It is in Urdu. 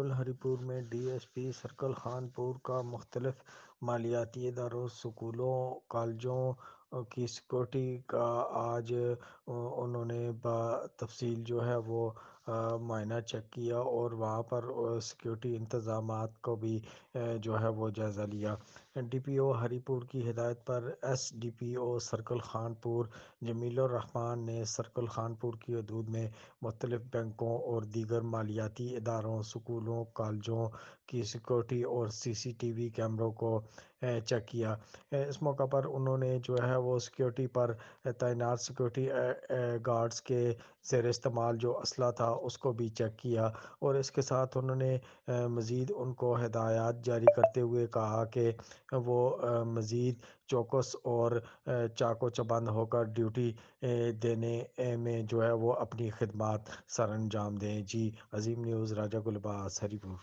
سرکل ہری پور میں D S P circle Khan پور کا مختلف مالیاتی اداروں سکولوں کالجوں کی سیکورٹی کا آج انہوں نے تفصیل جو ہے وہ معائنہ چیک کیا اور وہاں پر سیکورٹی انتظامات کو بھی جو ہے وہ جائزہ لیا۔ ڈی پی او ہری پور کی ہدایت پر ایس ڈی پی او سرکل خان پور جمیل الرحمان نے سرکل خان پور کی حدود میں مختلف بینکوں اور دیگر مالیاتی اداروں سکولوں کالجوں کی سیکورٹی اور سی سی ٹی وی کیمروں کو چیک کیا۔ اس موقع پر انہوں نے جو ہے وہ سیکورٹی پر تعینات سیکورٹی گارڈز کے زیر استعمال جو اسلحہ تھا اس کو بھی چیک کیا، اور اس کے ساتھ انہوں نے مزید ان کو ہدایات جاری کرتے ہوئے کہا کہ وہ مزید چوکس اور چاق و چبند ہو کر ڈیوٹی دینے میں جو ہے وہ اپنی خدمات سر انجام دیں۔ جی عظیم نیوز راجہ گلباز ہری پور۔